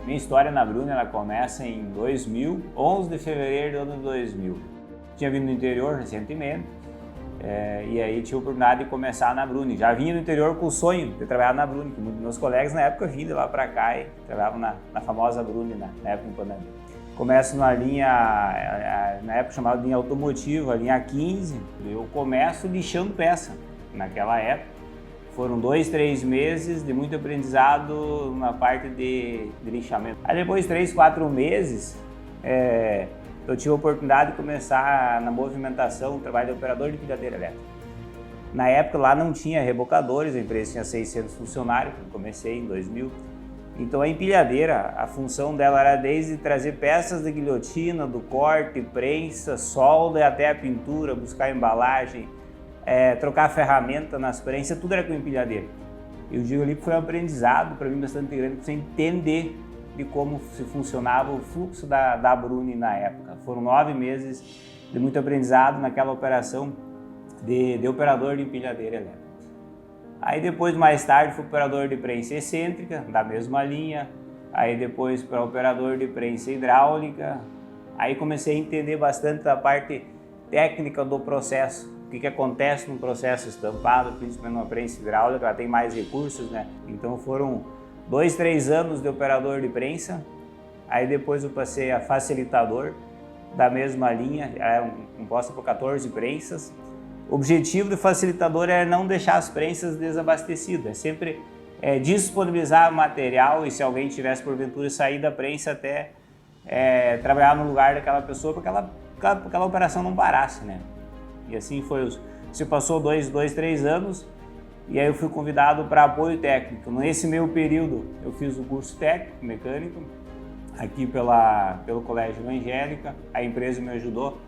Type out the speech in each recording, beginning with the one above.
Minha história na Bruni, ela começa em 2000, 11 de fevereiro do ano 2000. Tinha vindo do interior recentemente, e aí tive a oportunidade de começar na Bruni. Já vinha do interior com o sonho de trabalhar na Bruni, que muitos dos meus colegas na época vinham de lá para cá e trabalhavam na famosa Bruni, na época em Panamá. Começo na linha, na época chamada linha automotiva, a linha 15. Eu começo lixando peça. Naquela época, foram 2, 3 meses de muito aprendizado na parte de lixamento. Aí depois de 3, 4 meses, eu tive a oportunidade de começar na movimentação, o trabalho de operador de empilhadeira elétrica. Na época lá não tinha rebocadores, a empresa tinha 600 funcionários, eu comecei em 2000. Então a empilhadeira, a função dela era desde trazer peças de guilhotina, do corte, prensa, solda e até a pintura, buscar embalagem, trocar a ferramenta nas prensas, tudo era com empilhadeira. Eu digo ali que foi um aprendizado para mim bastante grande, para você entender de como se funcionava o fluxo da Bruni na época. Foram 9 meses de muito aprendizado naquela operação de operador de empilhadeira elétrica. Aí depois, mais tarde, fui operador de prensa excêntrica, da mesma linha. Aí depois para operador de prensa hidráulica. Aí comecei a entender bastante da parte técnica do processo. O que acontece no processo estampado, principalmente numa prensa hidráulica, ela tem mais recursos, né? Então foram 2, 3 anos de operador de prensa. Aí depois eu passei a facilitador da mesma linha, era composta por 14 prensas. O objetivo do facilitador era não deixar as prensas desabastecidas, é sempre disponibilizar material e se alguém tivesse porventura sair da prensa até trabalhar no lugar daquela pessoa para que aquela operação não parasse, né? E assim foi. Se passou 2, 3 anos e aí eu fui convidado para apoio técnico. Nesse meio período eu fiz o curso técnico mecânico aqui pelo Colégio Evangélica, a empresa me ajudou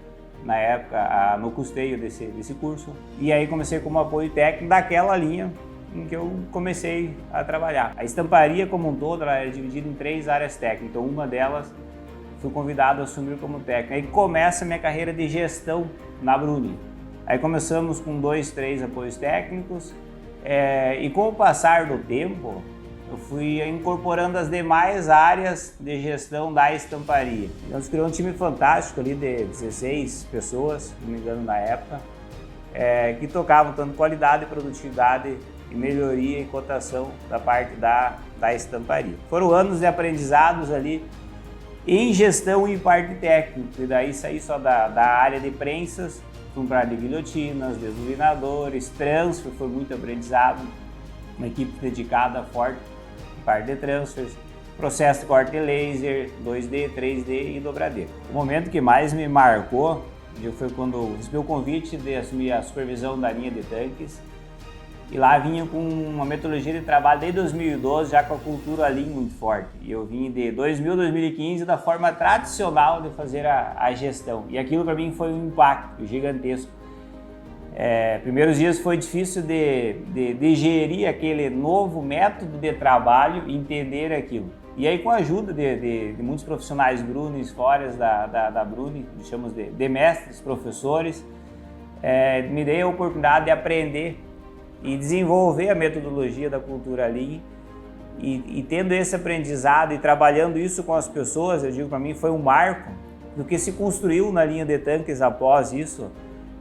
na época no custeio desse curso, e aí comecei como apoio técnico daquela linha em que eu comecei a trabalhar. A estamparia como um todo ela é dividida em 3 áreas técnicas, então uma delas fui convidado a assumir como técnico. Aí começa a minha carreira de gestão na Bruni. Aí começamos com 2, 3 apoios técnicos, e com o passar do tempo eu fui incorporando as demais áreas de gestão da estamparia. Nós criamos um time fantástico ali de 16 pessoas, se não me engano, na época, que tocavam tanto qualidade, produtividade e melhoria e cotação da parte da estamparia. Foram anos de aprendizados ali em gestão e parte técnica, e daí saí só da área de prensas, fui para a área de guilhotinas, desulinadores, transfer, foi muito aprendizado, uma equipe dedicada, forte, parte de transfers, processo de corte laser, 2D, 3D e dobradeira. O momento que mais me marcou foi quando recebi o convite de assumir a supervisão da linha de tanques, e lá vinha com uma metodologia de trabalho desde 2012, já com a cultura Lean muito forte. E eu vim de 2000, 2015 da forma tradicional de fazer a gestão. E aquilo para mim foi um impacto gigantesco. Primeiros dias foi difícil de gerir aquele novo método de trabalho e entender aquilo. E aí com a ajuda de muitos profissionais Brunis, fora da Bruni, chamamos de mestres, professores, me dei a oportunidade de aprender e desenvolver a metodologia da cultura Lean. E tendo esse aprendizado e trabalhando isso com as pessoas, eu digo, para mim foi um marco do que se construiu na linha de tanques após isso.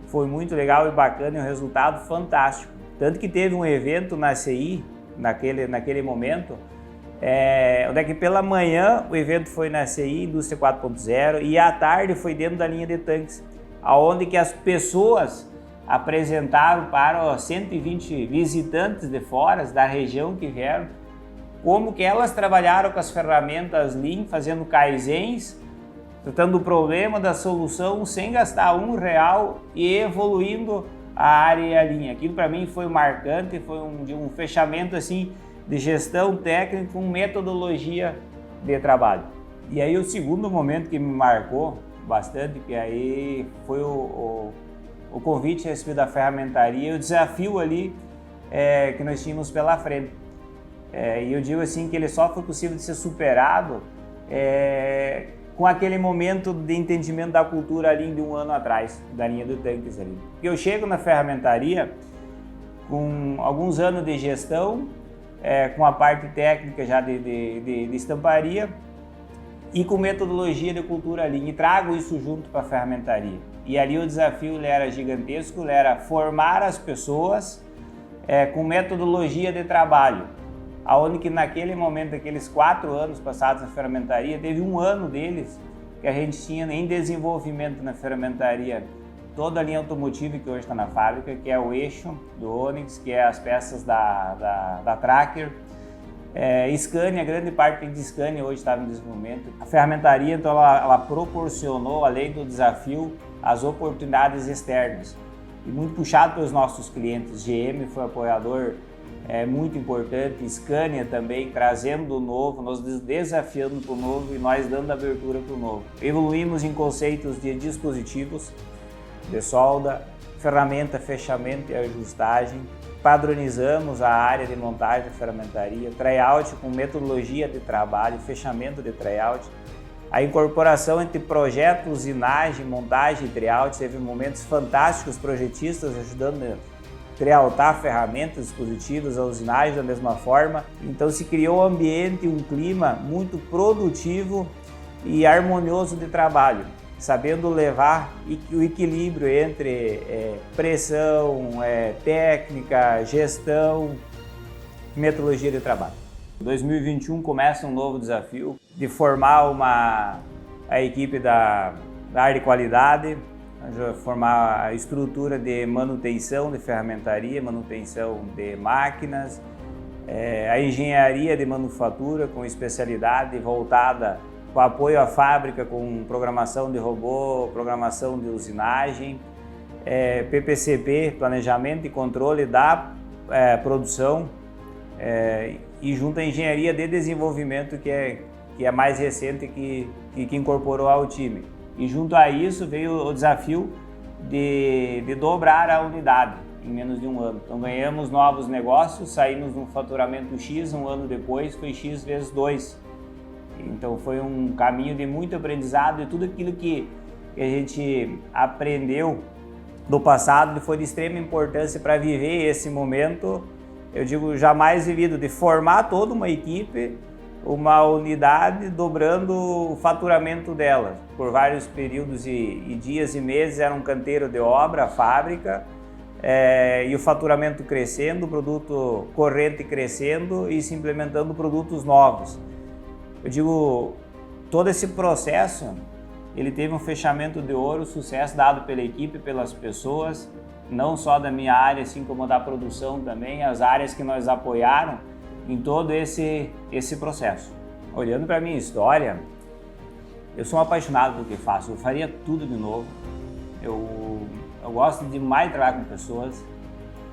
Foi muito legal e bacana e um resultado fantástico. Tanto que teve um evento na CI, naquele momento, onde é que pela manhã o evento foi na CI, Indústria 4.0, e à tarde foi dentro da linha de tanques, onde que as pessoas apresentaram para os 120 visitantes de fora, da região que vieram, como que elas trabalharam com as ferramentas Lean, fazendo kaizens, tratando o problema da solução sem gastar R$1 e evoluindo a área e a linha. Aquilo para mim foi marcante, foi um fechamento assim de gestão técnica com metodologia de trabalho. E aí o segundo momento que me marcou bastante, que aí foi o convite recebido da ferramentaria, o desafio ali que nós tínhamos pela frente. E eu digo assim que ele só foi possível de ser superado com aquele momento de entendimento da cultura ali de um ano atrás, da linha do tanques ali. Eu chego na ferramentaria com alguns anos de gestão, com a parte técnica já de estamparia, e com metodologia de cultura Lean, e trago isso junto para a ferramentaria. E ali o desafio ele era gigantesco, ele era formar as pessoas com metodologia de trabalho, aonde que naquele momento, aqueles 4 anos passados na ferramentaria, teve 1 ano deles que a gente tinha em desenvolvimento na ferramentaria toda a linha automotiva que hoje está na fábrica, que é o eixo do Onix, que é as peças da Tracker, Scania, grande parte de Scania hoje estava em desenvolvimento. A ferramentaria, então, ela proporcionou, além do desafio, as oportunidades externas. E muito puxado pelos nossos clientes. GM foi apoiador muito importante, Scania também, trazendo o novo, nos desafiando para o novo e nós dando abertura para o novo. Evoluímos em conceitos de dispositivos, de solda, ferramenta, fechamento e ajustagem. Padronizamos a área de montagem de ferramentaria, tryout com metodologia de trabalho, fechamento de tryout. A incorporação entre projeto, usinagem, montagem e tryout, teve momentos fantásticos, projetistas ajudando a trayoutar ferramentas, dispositivos, a usinagem da mesma forma. Então se criou um ambiente, um clima muito produtivo e harmonioso de trabalho, sabendo levar o equilíbrio entre pressão, técnica, gestão, metodologia de trabalho. 2021 começa um novo desafio de formar a equipe da área de qualidade, formar a estrutura de manutenção de ferramentaria, manutenção de máquinas, a engenharia de manufatura com especialidade voltada com apoio à fábrica, com programação de robô, programação de usinagem, PPCP, planejamento e controle da produção, e junto à engenharia de desenvolvimento, que é mais recente, que incorporou ao time. E junto a isso veio o desafio de dobrar a unidade em menos de 1 ano. Então ganhamos novos negócios, saímos num faturamento X, 1 ano depois foi X vezes 2. Então foi um caminho de muito aprendizado, e tudo aquilo que a gente aprendeu do passado foi de extrema importância para viver esse momento, eu digo, jamais vivido, de formar toda uma equipe, uma unidade, dobrando o faturamento dela. Por vários períodos e dias e meses era um canteiro de obra, a fábrica, e o faturamento crescendo, o produto corrente crescendo e se implementando produtos novos. Eu digo, todo esse processo, ele teve um fechamento de ouro, sucesso dado pela equipe, pelas pessoas, não só da minha área, assim como da produção também, as áreas que nos apoiaram em todo esse processo. Olhando para a minha história, eu sou um apaixonado pelo que faço, eu faria tudo de novo. Eu gosto demais de trabalhar com pessoas,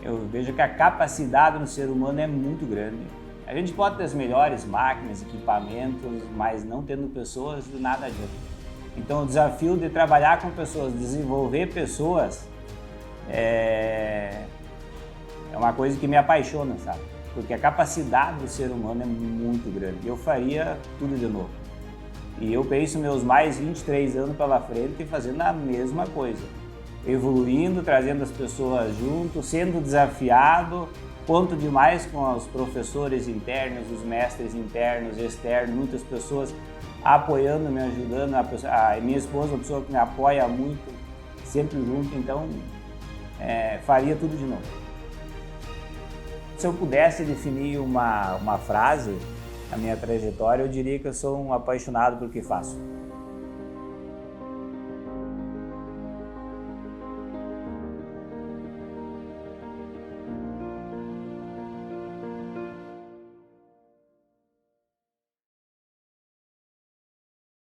eu vejo que a capacidade no ser humano é muito grande. A gente pode ter as melhores máquinas, equipamentos, mas não tendo pessoas, de nada adianta. Então o desafio de trabalhar com pessoas, desenvolver pessoas, é uma coisa que me apaixona, sabe? Porque a capacidade do ser humano é muito grande. Eu faria tudo de novo. E eu penso meus mais 23 anos pela frente fazendo a mesma coisa. Evoluindo, trazendo as pessoas junto, sendo desafiado. Conto demais com os professores internos, os mestres internos, externos, muitas pessoas apoiando, me ajudando. A minha esposa é uma pessoa que me apoia muito, sempre junto, então faria tudo de novo. Se eu pudesse definir uma frase, a minha trajetória, eu diria que eu sou um apaixonado pelo que faço.